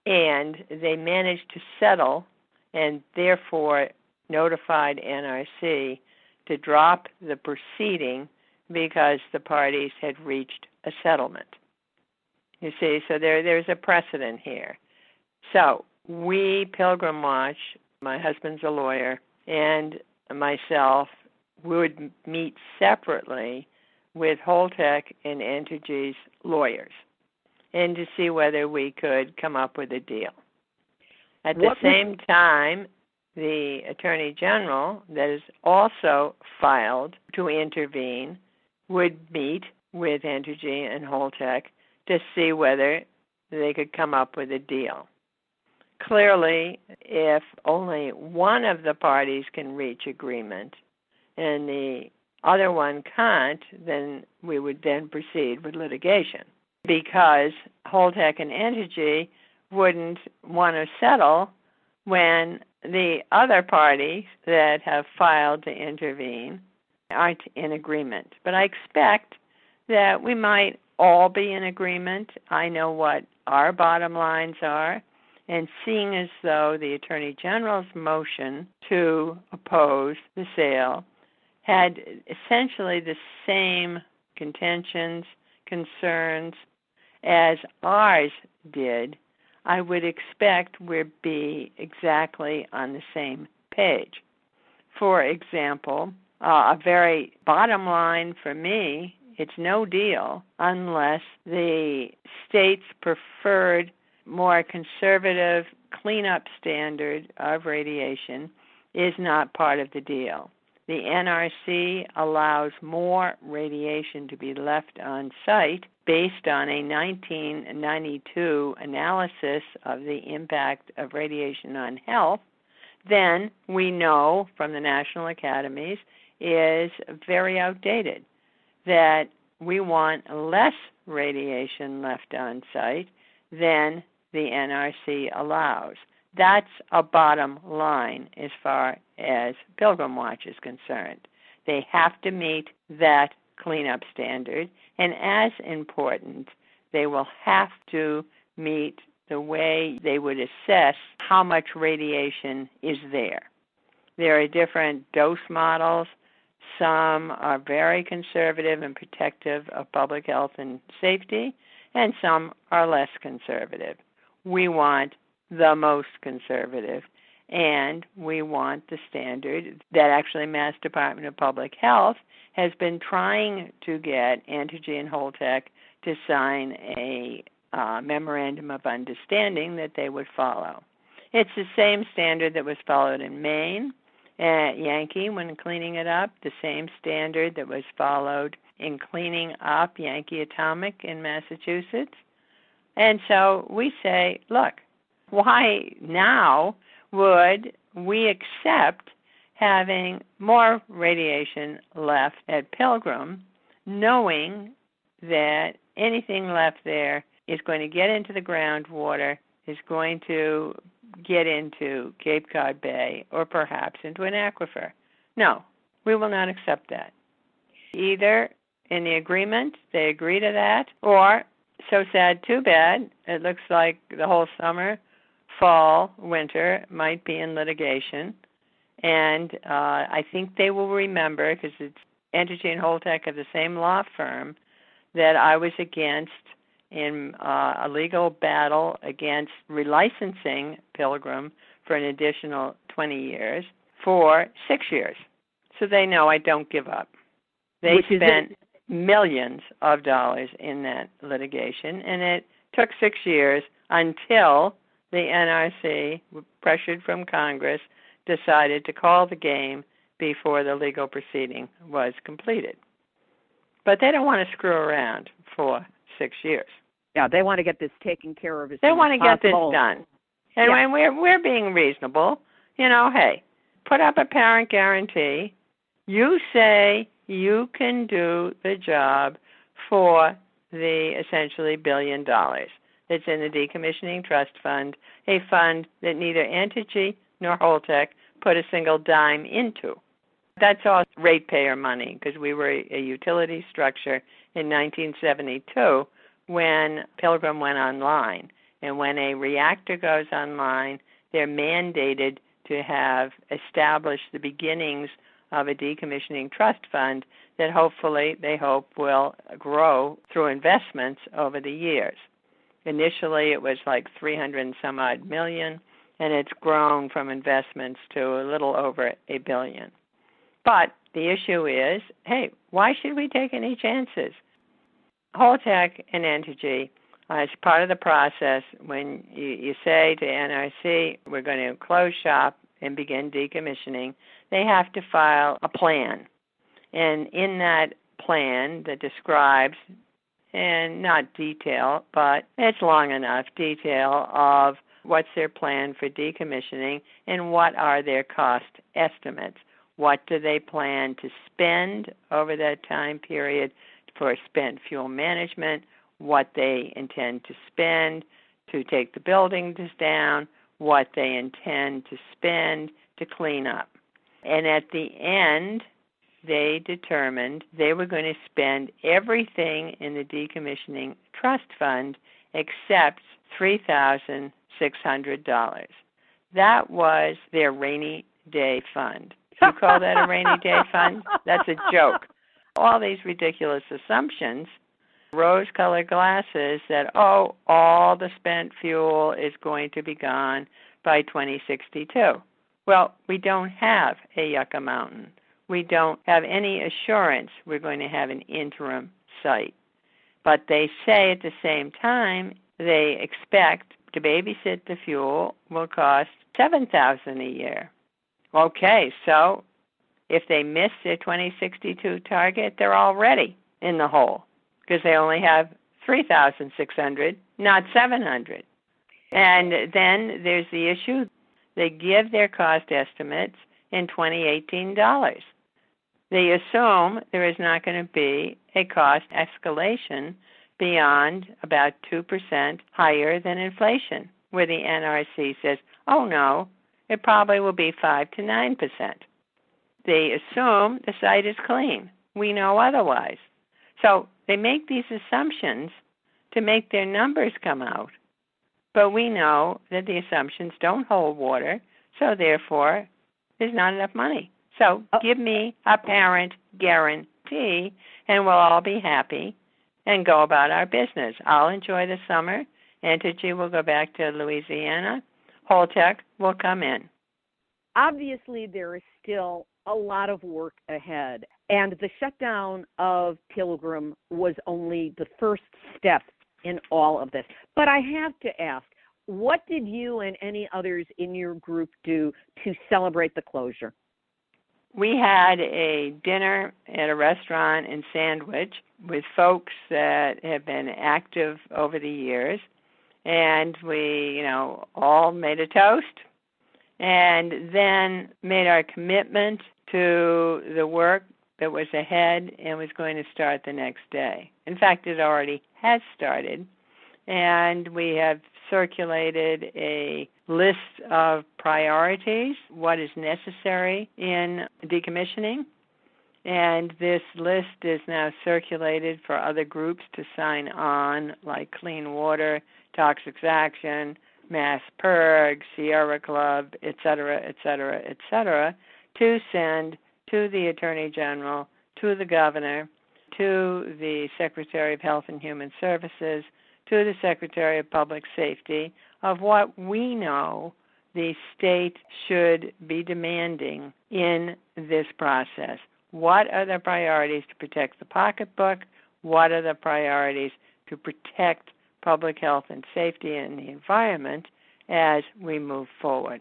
And they managed to settle and therefore notified NRC to drop the proceeding because the parties had reached a settlement. You see, so there's a precedent here. So we, Pilgrim Watch, my husband's a lawyer, and myself, would meet separately with Holtec and Entergy's lawyers and to see whether we could come up with a deal. At the same time, the Attorney General that is also filed to intervene would meet with Entergy and Holtec to see whether they could come up with a deal. Clearly, if only one of the parties can reach agreement and the other one can't, then we would then proceed with litigation, because Holtec and Entergy wouldn't want to settle when the other parties that have filed to intervene aren't in agreement. But I expect that we might all be in agreement. I know what our bottom lines are, and seeing as though the Attorney General's motion to oppose the sale had essentially the same contentions, concerns as ours did, I would expect we'd be exactly on the same page. For example, a very bottom line for me, it's no deal unless the state's preferred, more conservative cleanup standard of radiation is not part of the deal. The NRC allows more radiation to be left on site based on a 1992 analysis of the impact of radiation on health. Then we know from the national academies is very outdated, that we want less radiation left on site than the NRC allows. That's a bottom line as far as Pilgrim Watch is concerned. They have to meet that cleanup standard, and as important, they will have to meet the way they would assess how much radiation is there. There are different dose models. Some are very conservative and protective of public health and safety, and some are less conservative. We want the most conservative, and we want the standard that actually Mass Department of Public Health has been trying to get Entergy and Holtec to sign a memorandum of understanding that they would follow. It's the same standard that was followed in Maine at Yankee when cleaning it up, the same standard that was followed in cleaning up Yankee Atomic in Massachusetts. And so we say, look, why now would we accept having more radiation left at Pilgrim, knowing that anything left there is going to get into the groundwater, is going to get into Cape Cod Bay, or perhaps into an aquifer. No, we will not accept that. Either in the agreement they agree to that, or so sad, too bad, it looks like the whole summer, fall, winter might be in litigation. And I think they will remember, because it's Entergy and Holtec are the same law firm, that I was against in a legal battle against relicensing Pilgrim for an additional 20 years for 6 years. So they know I don't give up. They spent millions of dollars in that litigation, and it took 6 years until the NRC, pressured from Congress, decided to call the game before the legal proceeding was completed. But they don't want to screw around for 6 years. Yeah, they want to get this taken care of as They soon want as to get this possible. done. And Yeah. when we're being reasonable, hey, put up a parent guarantee. You say you can do the job for the essentially $1 billion that's in the Decommissioning Trust Fund, a fund that neither Entergy nor Holtec put a single dime into. That's all ratepayer money, because we were a utility structure in 1972 when Pilgrim went online. And when a reactor goes online, they're mandated to have established the beginnings of a decommissioning trust fund that hopefully they hope will grow through investments over the years. Initially, it was like 300 and some odd million, and it's grown from investments to a little over $1 billion. But the issue is, hey, why should we take any chances? Holtec and Entergy, as part of the process, when you say to NRC, we're going to close shop and begin decommissioning, they have to file a plan. And in that plan that describes, and not detail, but it's long enough, detail of what's their plan for decommissioning and what are their cost estimates. What do they plan to spend over that time period for spent fuel management, what they intend to spend to take the buildings down, what they intend to spend to clean up. And at the end, they determined they were going to spend everything in the decommissioning trust fund except $3,600. That was their rainy day fund. You call that a rainy day fund? That's a joke. All these ridiculous assumptions, rose-colored glasses that, all the spent fuel is going to be gone by 2062. Well, we don't have a Yucca Mountain. We don't have any assurance we're going to have an interim site. But they say at the same time they expect to babysit the fuel will cost $7,000 a year. Okay, so if they miss their 2062 target, they're already in the hole because they only have $3,600, not $700. And then there's the issue. They give their cost estimates in 2018 dollars. They assume there is not going to be a cost escalation beyond about 2% higher than inflation, where the NRC says, oh no, it probably will be 5 to 9%. They assume the site is clean. We know otherwise. So they make these assumptions to make their numbers come out. But we know that the assumptions don't hold water, so therefore there's not enough money. So give me a parent guarantee, and we'll all be happy and go about our business. I'll enjoy the summer. Entergy will go back to Louisiana. Holtec will come in. Obviously, there is still a lot of work ahead, and the shutdown of Pilgrim was only the first step in all of this. But I have to ask, what did you and any others in your group do to celebrate the closure? We had a dinner at a restaurant in Sandwich with folks that have been active over the years, and we, all made a toast and then made our commitment to the work that was ahead and was going to start the next day. In fact, it already has started, and we have circulated a list of priorities, what is necessary in decommissioning, and this list is now circulated for other groups to sign on, like Clean Water, Toxics Action, Mass Purg, Sierra Club, et cetera, to send to the Attorney General, to the Governor, to the Secretary of Health and Human Services, to the Secretary of Public Safety, of what we know the state should be demanding in this process. What are the priorities to protect the pocketbook? What are the priorities to protect public health and safety and the environment as we move forward?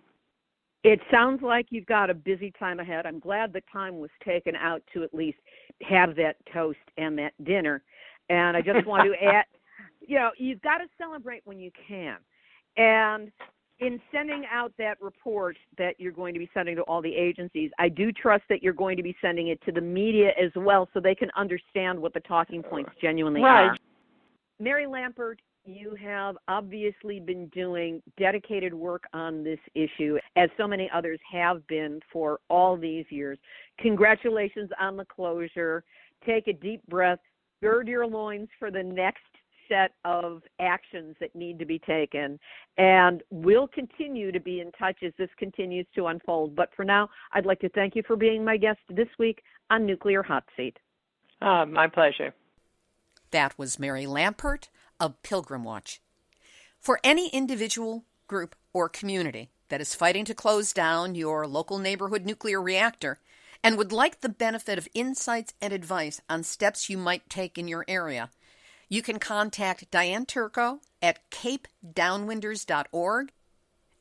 It sounds like you've got a busy time ahead. I'm glad the time was taken out to at least have that toast and that dinner. And I just want to add, you've got to celebrate when you can. And in sending out that report that you're going to be sending to all the agencies, I do trust that you're going to be sending it to the media as well so they can understand what the talking points genuinely are. Mary Lampert, you have obviously been doing dedicated work on this issue, as so many others have been for all these years. Congratulations on the closure. Take a deep breath, gird your loins for the next set of actions that need to be taken, and we'll continue to be in touch as this continues to unfold. But for now, I'd like to thank you for being my guest this week on Nuclear Hot Seat. My pleasure. That was Mary Lampert of Pilgrim Watch. For any individual, group, or community that is fighting to close down your local neighborhood nuclear reactor and would like the benefit of insights and advice on steps you might take in your area, you can contact Diane Turco at capedownwinders.org,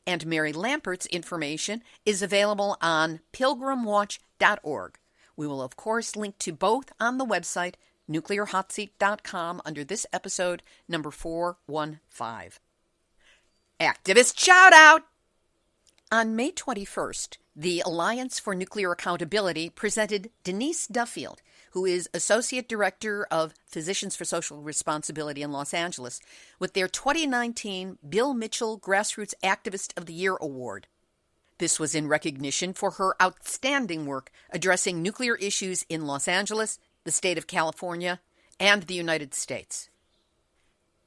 and Mary Lampert's information is available on pilgrimwatch.org. We will, of course, link to both on the website nuclearhotseat.com under this episode, number 415. Activist shout-out! On May 21st, the Alliance for Nuclear Accountability presented Denise Duffield, who is Associate Director of Physicians for Social Responsibility in Los Angeles, with their 2019 Bill Mitchell Grassroots Activist of the Year Award. This was in recognition for her outstanding work addressing nuclear issues in Los Angeles, the state of California, and the United States.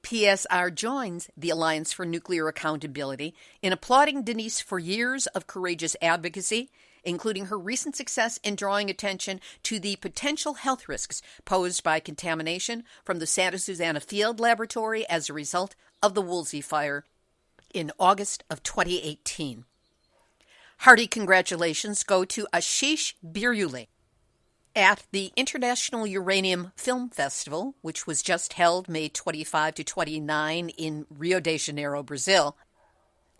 PSR joins the Alliance for Nuclear Accountability in applauding Denise for years of courageous advocacy, including her recent success in drawing attention to the potential health risks posed by contamination from the Santa Susana Field Laboratory as a result of the Woolsey fire in August of 2018. Hearty congratulations go to Ashish Biruli. At the International Uranium Film Festival, which was just held May 25 to 29 in Rio de Janeiro, Brazil,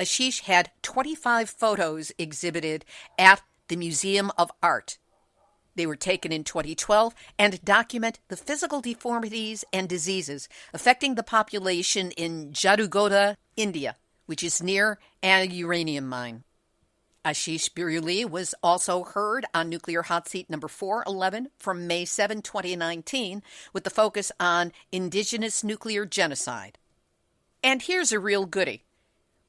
Ashish had 25 photos exhibited at the Museum of Art. They were taken in 2012 and document the physical deformities and diseases affecting the population in Jadugoda, India, which is near a uranium mine. Ashish Biruli was also heard on Nuclear Hot Seat number 411 from May 7, 2019, with the focus on indigenous nuclear genocide. And here's a real goodie.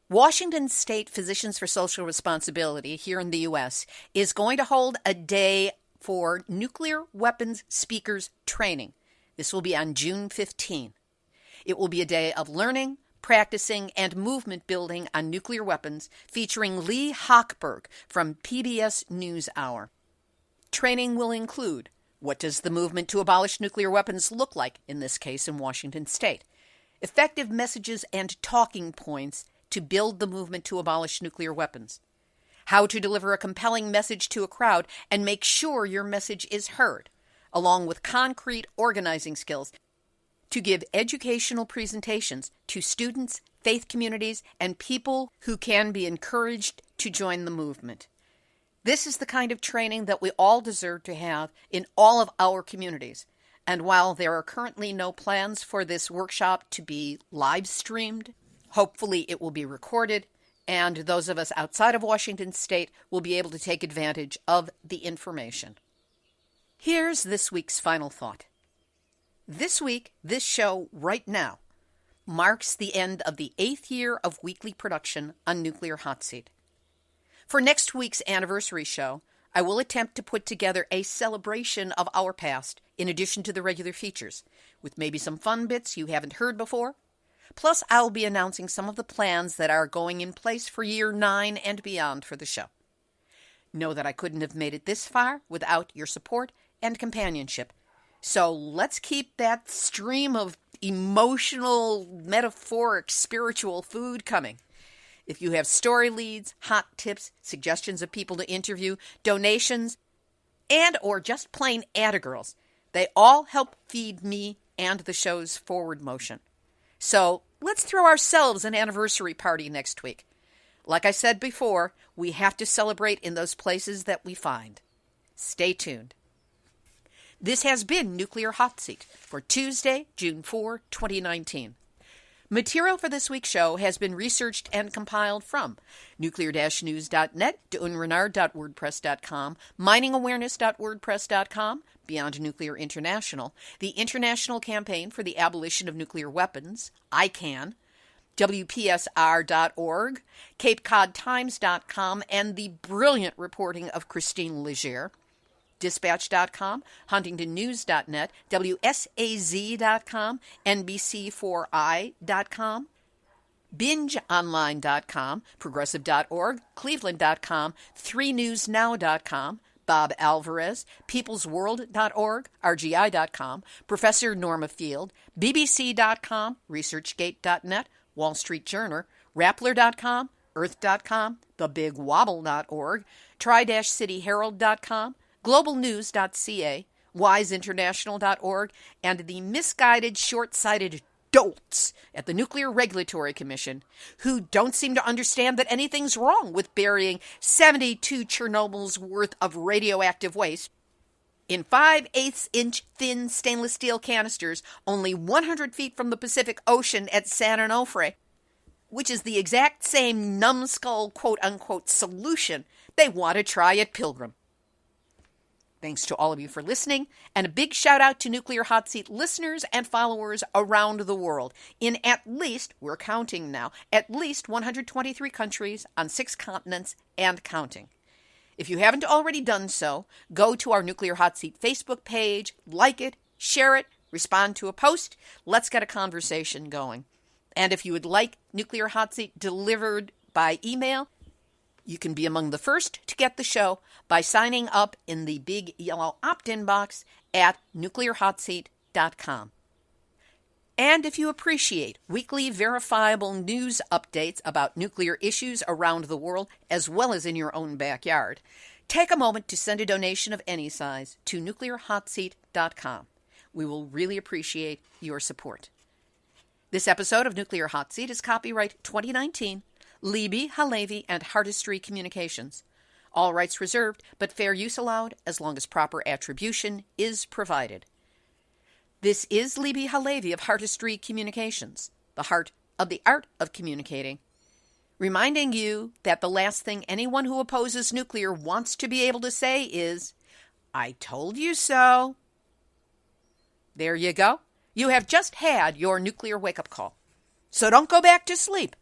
Washington State Physicians for Social Responsibility here in the U.S. is going to hold a day for nuclear weapons speakers training. This will be on June 15. It will be a day of learning, practicing, and movement building on nuclear weapons, featuring Lee Hochberg from PBS NewsHour. Training will include: what does the movement to abolish nuclear weapons look like, in this case in Washington State? Effective messages and talking points to build the movement to abolish nuclear weapons. How to deliver a compelling message to a crowd and make sure your message is heard, along with concrete organizing skills to give educational presentations to students, faith communities, and people who can be encouraged to join the movement. This is the kind of training that we all deserve to have in all of our communities. And while there are currently no plans for this workshop to be live streamed, hopefully it will be recorded and those of us outside of Washington State will be able to take advantage of the information. Here's this week's final thought. This week, this show right now, marks the end of the 8th year of weekly production on Nuclear Hot Seat. For next week's anniversary show, I will attempt to put together a celebration of our past in addition to the regular features, with maybe some fun bits you haven't heard before. Plus, I'll be announcing some of the plans that are going in place for year 9 and beyond for the show. Know that I couldn't have made it this far without your support and companionship. So let's keep that stream of emotional, metaphoric, spiritual food coming. If you have story leads, hot tips, suggestions of people to interview, donations, and or just plain Attagirls, they all help feed me and the show's forward motion. So let's throw ourselves an anniversary party next week. Like I said before, we have to celebrate in those places that we find. Stay tuned. This has been Nuclear Hot Seat for Tuesday, June 4, 2019. Material for this week's show has been researched and compiled from nuclear-news.net, dunrenard.wordpress.com, miningawareness.wordpress.com, Beyond Nuclear International, the International Campaign for the Abolition of Nuclear Weapons, ICAN, WPSR.org, CapeCodTimes.com, and the brilliant reporting of Christine Leger, Dispatch.com, HuntingtonNews.net, WSAZ.com, NBC4i.com, BingeOnline.com, Progressive.org, Cleveland.com, 3newsnow.com, Bob Alvarez, PeoplesWorld.org, RGI.com, Professor Norma Field, BBC.com, ResearchGate.net, Wall Street Journal, Rappler.com, Earth.com, TheBigWobble.org, Tri-CityHerald.com, globalnews.ca, wiseinternational.org, and the misguided, short-sighted dolts at the Nuclear Regulatory Commission who don't seem to understand that anything's wrong with burying 72 Chernobyls worth of radioactive waste in 5/8-inch thin stainless steel canisters only 100 feet from the Pacific Ocean at San Onofre, which is the exact same numbskull quote-unquote solution they want to try at Pilgrim. Thanks to all of you for listening, and a big shout out to Nuclear Hot Seat listeners and followers around the world in at least, we're counting now, at least 123 countries on 6 continents and counting. If you haven't already done so, go to our Nuclear Hot Seat Facebook page, like it, share it, respond to a post. Let's get a conversation going. And if you would like Nuclear Hot Seat delivered by email, you can be among the first to get the show by signing up in the big yellow opt-in box at nuclearhotseat.com. And if you appreciate weekly verifiable news updates about nuclear issues around the world, as well as in your own backyard, take a moment to send a donation of any size to nuclearhotseat.com. We will really appreciate your support. This episode of Nuclear Hot Seat is copyright 2019, Libby, Halevi, and Hardestry Communications. All rights reserved, but fair use allowed as long as proper attribution is provided. This is Libby Halevi of Hardestry Communications, the heart of the art of communicating, reminding you that the last thing anyone who opposes nuclear wants to be able to say is, "I told you so." There you go. You have just had your nuclear wake-up call. So don't go back to sleep,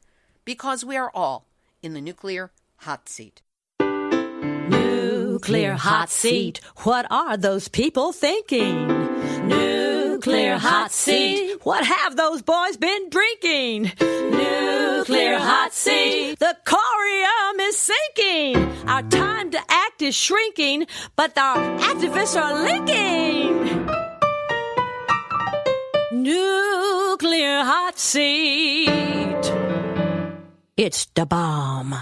because we are all in the nuclear hot seat. Nuclear hot seat. What are those people thinking? Nuclear hot seat. What have those boys been drinking? Nuclear hot seat. The corium is sinking. Our time to act is shrinking, but our activists are linking. Nuclear hot seat. It's the bomb.